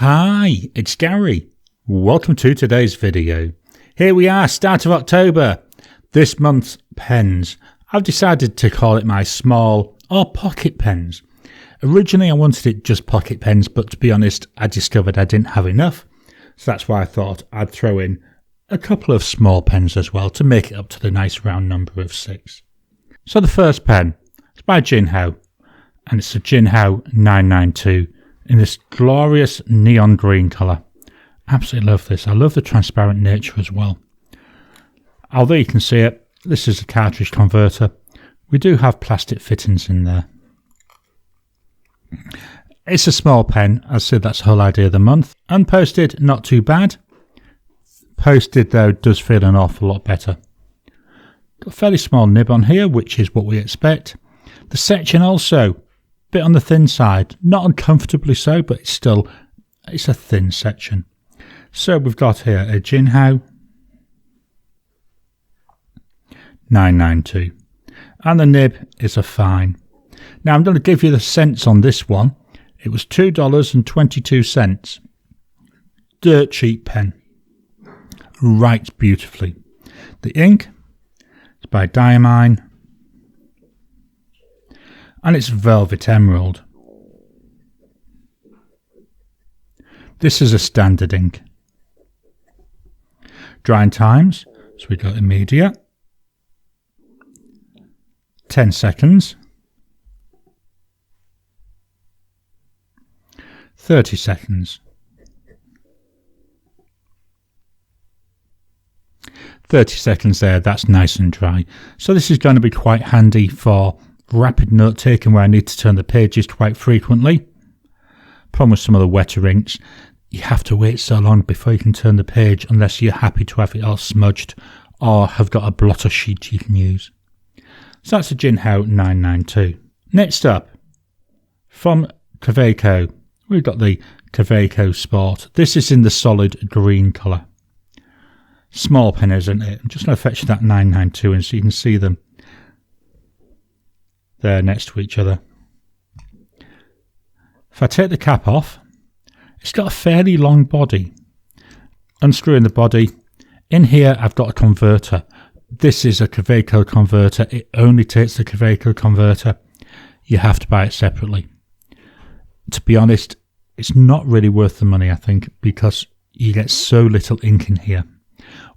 Hi, it's Gary. Welcome to today's video. Here we are, start of October. This month's pens. I've decided to call it my small or pocket pens. Originally I wanted it just pocket pens, but to be honest, I discovered I didn't have enough. So that's why I thought I'd throw in a couple of small pens as well to make it up to the nice round number of 6. So the first pen is by Jinhao, and it's a Jinhao 992 in this glorious neon green colour. Absolutely love this. I love the transparent nature as well. Although you can see it, this is a cartridge converter. We do have plastic fittings in there. It's a small pen. I said that's the whole idea of the month. Unposted, not too bad. Posted though does feel an awful lot better. Got a fairly small nib on here, which is what we expect. The section also bit on the thin side, not uncomfortably so, but it's a thin section. So we've got here a Jinhao 992, and the nib is a fine. Now I'm going to give you the cents on this one. It was $2.22. Dirt cheap pen. Writes beautifully. The ink is by Diamine, and it's Velvet Emerald. This is a standard ink. Drying times, so we got immediate, 10 seconds, 30 seconds, 30 seconds there, that's nice and dry. So this is going to be quite handy for rapid note taking where I need to turn the pages quite frequently. Problem with some of the wetter inks, you have to wait so long before you can turn the page unless you're happy to have it all smudged or have got a blotter sheet you can use. So that's a Jinhao 992. Next up, from Kaweco, we've got the Kaweco Sport. This is in the solid green colour. Small pen, isn't it? I'm just going to fetch that 992 in so you can see them there next to each other. If I take the cap off, it's got a fairly long body. Unscrewing the body, in here I've got a converter. This is a Kaweco converter. It only takes the Kaweco converter. You have to buy it separately. To be honest, it's not really worth the money, I think, because you get so little ink in here.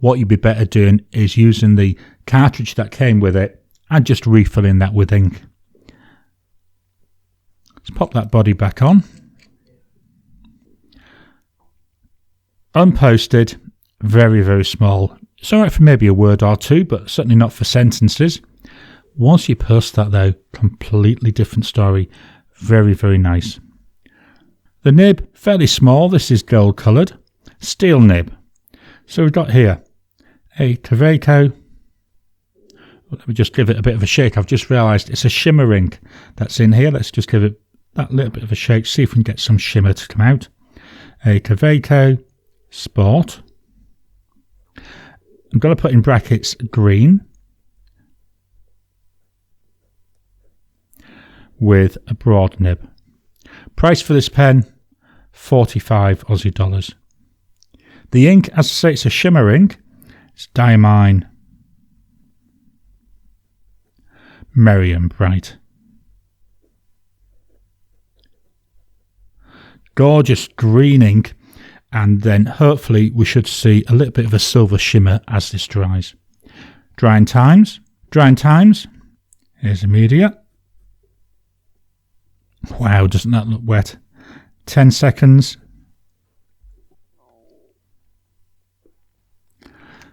What you'd be better doing is using the cartridge that came with it and just refilling that with ink. Let's pop that body back on. Unposted, very, very small. It's alright for maybe a word or two, but certainly not for sentences. Once you post that though, completely different story. Very, very nice. The nib, fairly small. This is gold coloured. Steel nib. So we've got here a Kaweco. Let me just give it a bit of a shake. I've just realised it's a shimmer ink that's in here. Let's just give it that little bit of a shake, see if we can get some shimmer to come out. A Kaweco Sport. I'm going to put in brackets green with a broad nib. Price for this pen, 45 Aussie dollars. The ink, as I say, it's a shimmer ink. It's Diamine Merry and Bright. Gorgeous green ink, and then hopefully we should see a little bit of a silver shimmer as this dries. Drying times, here's immediate. Wow, doesn't that look wet? 10 seconds,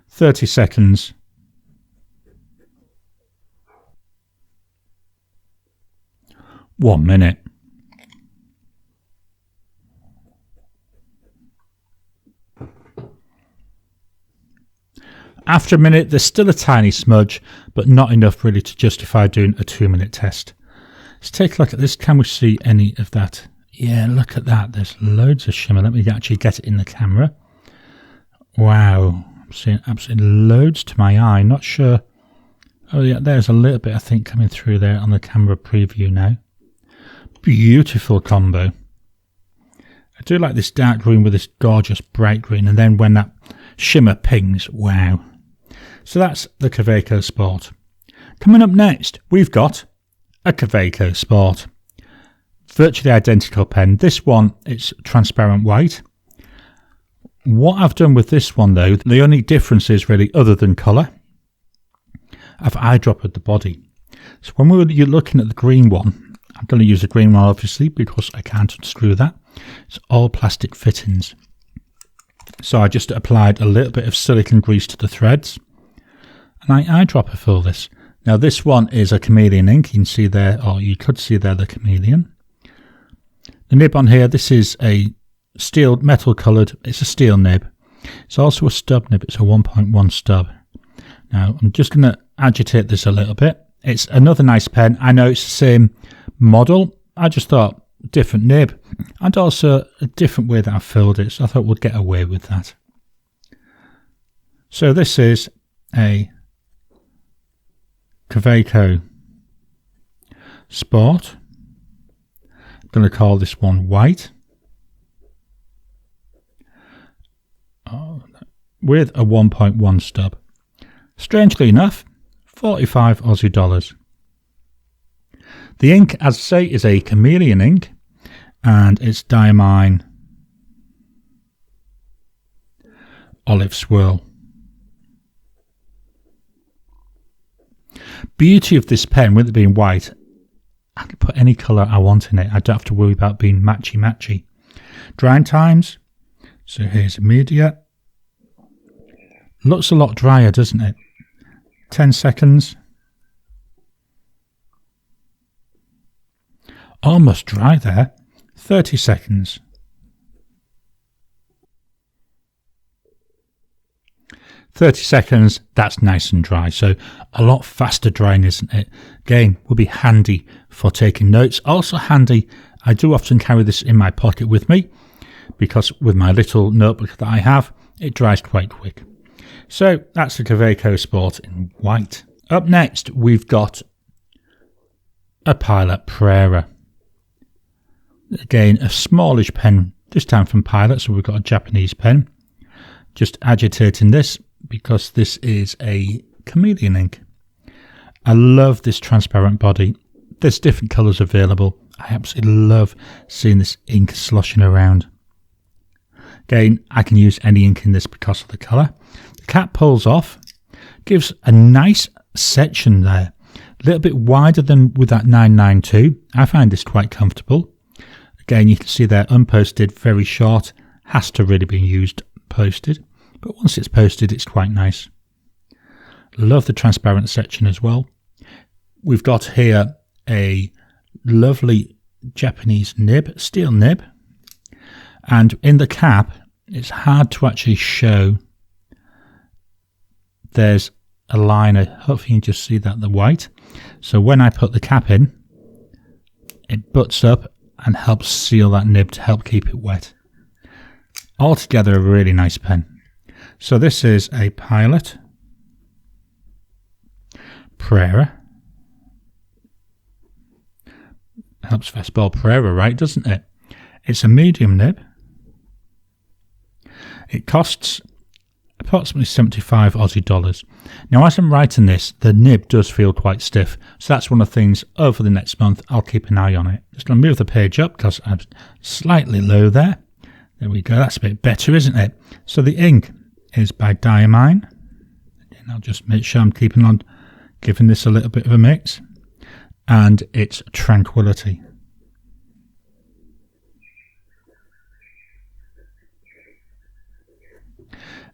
30 seconds, 1 minute. After a minute, there's still a tiny smudge, but not enough really to justify doing a 2-minute test. Let's take a look at this. Can we see any of that? Yeah, look at that. There's loads of shimmer. Let me actually get it in the camera. Wow. I'm seeing absolutely loads to my eye. Not sure. Oh yeah, there's a little bit I think coming through there on the camera preview now. Beautiful combo. I do like this dark green with this gorgeous bright green, and then when that shimmer pings, wow. So that's the Kaweco Sport. Coming up next, we've got a Kaweco Sport. Virtually identical pen. This one, it's transparent white. What I've done with this one though, the only difference is really, other than colour, I've eyedroppered the body. So when you're looking at the green one, I'm going to use the green one obviously because I can't unscrew that. It's all plastic fittings. So I just applied a little bit of silicone grease to the threads and I eyedropper fill this. Now this one is a chameleon ink. You can see there, or you could see there, the chameleon. The nib on here, this is a steel, metal coloured, it's a steel nib. It's also a stub nib, it's a 1.1 stub. Now I'm just going to agitate this a little bit. It's another nice pen. I know it's the same model. I just thought different nib and also a different way that I filled it. So I thought we'd get away with that. So this is a Kaweco Sport. I'm going to call this one white. With a 1.1 stub. Strangely enough, 45 Aussie dollars. The ink, as I say, is a chameleon ink and it's Diamine Olive Swirl. Beauty of this pen, with it being white, I can put any colour I want in it. I don't have to worry about being matchy-matchy. Drying times, so here's immediate. Looks a lot drier, doesn't it? 10 seconds. Almost dry there. 30 seconds. 30 seconds, that's nice and dry. So a lot faster drying, isn't it? Again, will be handy for taking notes. Also handy, I do often carry this in my pocket with me because with my little notebook that I have, it dries quite quick. So that's the Kaweco Sport in white. Up next, we've got a Pilot Prera. Again, a smallish pen, this time from Pilot, so we've got a Japanese pen. Just agitating this because this is a chameleon ink. I love this transparent body. There's different colours available. I absolutely love seeing this ink sloshing around. Again, I can use any ink in this because of the colour. The cap pulls off, gives a nice section there. A little bit wider than with that 992. I find this quite comfortable. Again, you can see there, unposted, very short. Has to really be used posted. But once it's posted, it's quite nice. Love the transparent section as well. We've got here a lovely Japanese nib, steel nib. And in the cap, it's hard to actually show. There's a liner. Hopefully you can just see that, the white. So when I put the cap in, it butts up and helps seal that nib to help keep it wet. Altogether a really nice pen. So this is a Pilot Prera. Helps if I spell Prera right, doesn't it? It's a medium nib. It costs approximately 75 Aussie dollars. Now as I'm writing this, the nib does feel quite stiff. So that's one of the things over the next month, I'll keep an eye on it. Just going to move the page up because I'm slightly low there. There we go, that's a bit better, isn't it? So the ink is by Diamine. And I'll just make sure I'm keeping on giving this a little bit of a mix. And it's Tranquility.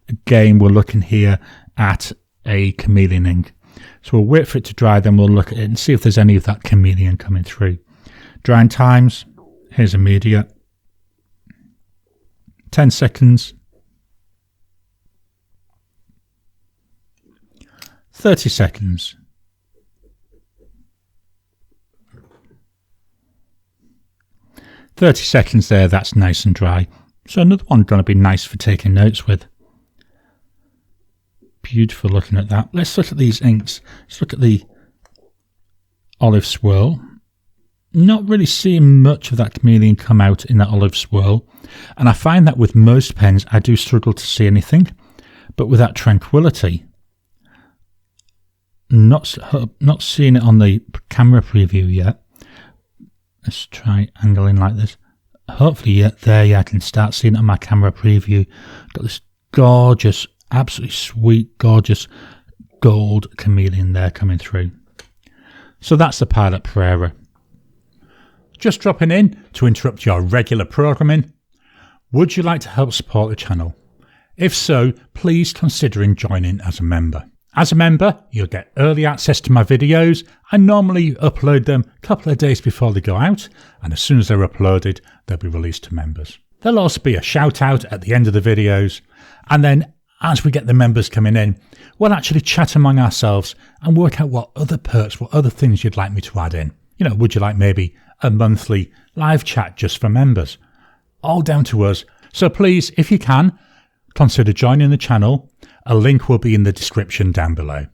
Again, we're looking here at a chameleon ink. So we'll wait for it to dry, then we'll look at it and see if there's any of that chameleon coming through. Drying times, here's immediate. 10 seconds. 30 seconds. 30 seconds there, that's nice and dry. So another one going to be nice for taking notes with. Beautiful looking at that. Let's look at these inks. Let's look at the Olive Swirl. not really seeing much of that chameleon come out in that olive swirl, and I find that with most pens I do struggle to see anything, but with that Tranquility, not seeing it on the camera preview yet. Let's try angling like this. Hopefully I can start seeing it on my camera preview. Got this gorgeous, absolutely sweet, gorgeous gold chameleon there coming through. So that's the Pilot Prera. Just dropping in to interrupt your regular programming. Would you like to help support the channel? If so, please consider joining as a member. As a member, you'll get early access to my videos. I normally upload them a couple of days before they go out, and as soon as they're uploaded, they'll be released to members. There'll also be a shout out at the end of the videos, and then as we get the members coming in, we'll actually chat among ourselves and work out what other perks, what other things you'd like me to add in. You know, would you like maybe a monthly live chat just for members? All down to us. So please, if you can, consider joining the channel. A link will be in the description down below.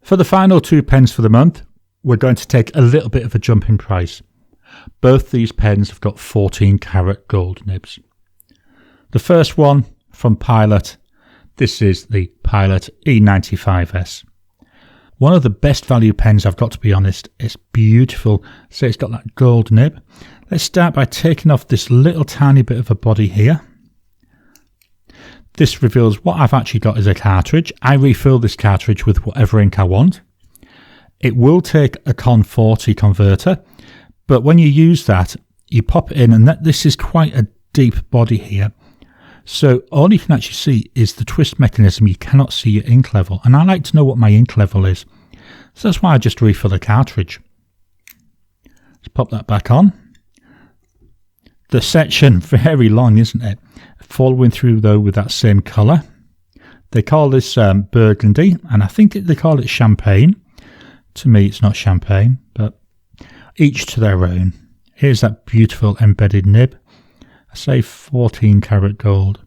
For the final 2 pens for the month, we're going to take a little bit of a jump in price. Both these pens have got 14 karat gold nibs. The first one from Pilot, this is the Pilot E95S. One of the best value pens, I've got to be honest. It's beautiful. So it's got that gold nib. Let's start by taking off this little tiny bit of a body here. This reveals what I've actually got as a cartridge. I refill this cartridge with whatever ink I want. It will take a Con 40 converter, but when you use that, you pop it in, and this is quite a deep body here. So all you can actually see is the twist mechanism. You cannot see your ink level, and I like to know what my ink level is. So that's why I just refill the cartridge. Let's pop that back on. The section, very long, isn't it? Following through though with that same colour. They call this burgundy, and I think they call it champagne. To me it's not champagne, but each to their own. Here's that beautiful embedded nib. I say 14 karat gold.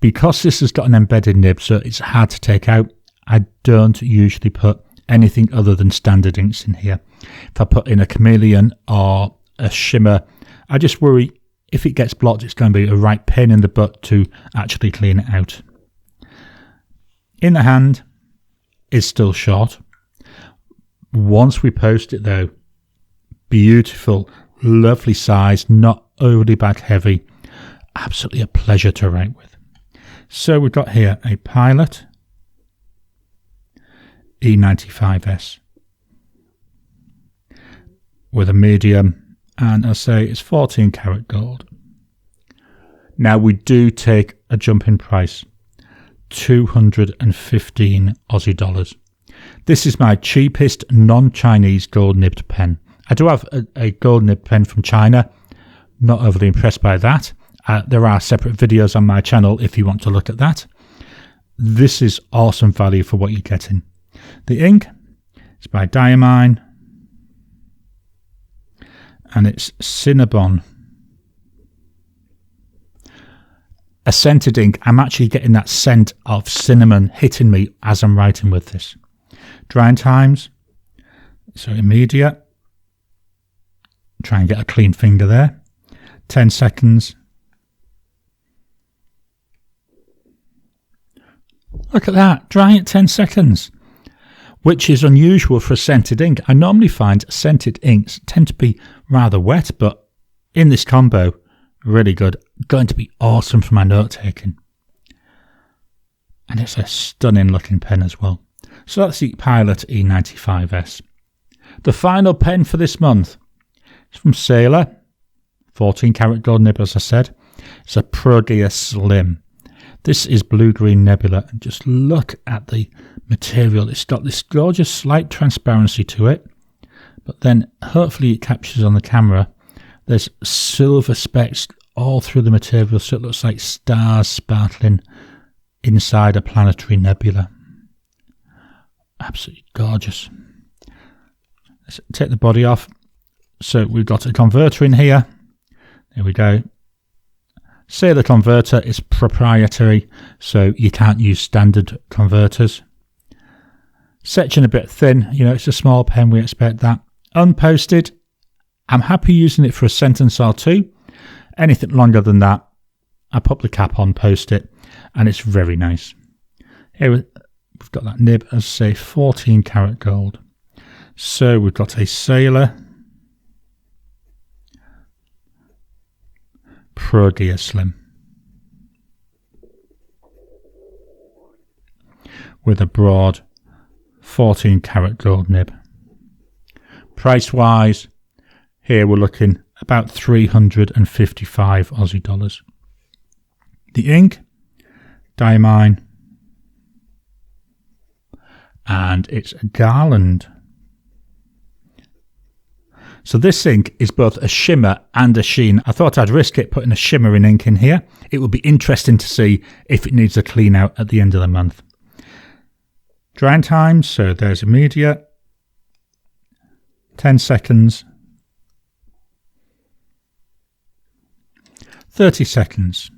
Because this has got an embedded nib, so it's hard to take out, I don't usually put anything other than standard inks in here. If I put in a chameleon or a shimmer, I just worry if it gets blocked, it's going to be a right pain in the butt to actually clean it out. In the hand is still short. Once we post it though, beautiful, lovely size, not overly back heavy, absolutely a pleasure to write with. So we've got here a Pilot E95S with a medium, and I say it's 14 karat gold. Now we do take a jump in price, 215 Aussie dollars. This is my cheapest non-Chinese gold nibbed pen. I do have a gold nib pen from China. Not overly impressed by that. There are separate videos on my channel if you want to look at that. This is awesome value for what you're getting. The ink is by Diamine, and it's Cinnabon. A scented ink. I'm actually getting that scent of cinnamon hitting me as I'm writing with this. Drying times, so immediate. Try and get a clean finger there. 10 seconds. Look at that, drying at 10 seconds, which is unusual for a scented ink. I normally find scented inks tend to be rather wet, but in this combo, really good. Going to be awesome for my note taking. And it's a stunning looking pen as well. So that's the Pilot E95S. The final pen for this month is from Sailor. 14 karat gold nib, as I said. It's a ProGear Slim. This is blue-green nebula, and just look at the material. It's got this gorgeous slight transparency to it, but then hopefully it captures on the camera. There's silver specks all through the material, so it looks like stars sparkling inside a planetary nebula. Absolutely gorgeous. Let's take the body off. So we've got a converter in here. There we go. Sailor converter is proprietary, so you can't use standard converters. Section a bit thin, you know, it's a small pen, we expect that. Unposted, I'm happy using it for a sentence or two. Anything longer than that, I pop the cap on, post it, and it's very nice. Here we've got that nib, as I say, 14 karat gold. So we've got a Sailor ProGear Slim with a broad 14 karat gold nib. Price wise, here we're looking about 355 Aussie dollars. The ink, Diamine, and it's a Garland. So this ink is both a shimmer and a sheen. I thought I'd risk it putting a shimmering ink in here. It would be interesting to see if it needs a clean out at the end of the month. Drying time, so there's immediate, 10 seconds, 30 seconds.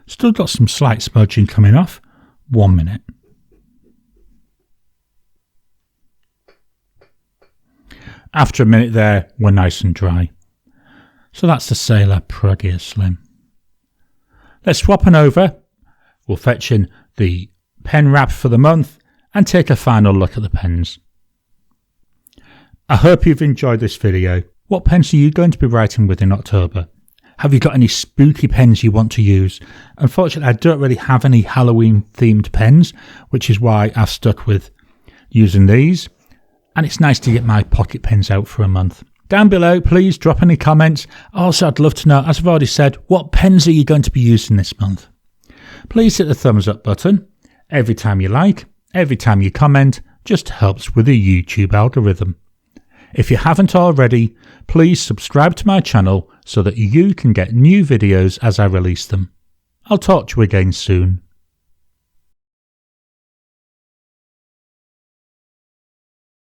Still got some slight smudging coming off. 1 minute. After a minute there, we're nice and dry. So that's the Sailor ProGear Slim. Let's swap on over. We'll fetch in the pen wrap for the month and take a final look at the pens. I hope you've enjoyed this video. What pens are you going to be writing with in October? Have you got any spooky pens you want to use? Unfortunately, I don't really have any Halloween themed pens, which is why I've stuck with using these. And it's nice to get my pocket pens out for a month. Down below, please drop any comments. Also, I'd love to know, as I've already said, what pens are you going to be using this month? Please hit the thumbs up button. Every time you like, every time you comment, just helps with the YouTube algorithm. If you haven't already, please subscribe to my channel so that you can get new videos as I release them. I'll talk to you again soon.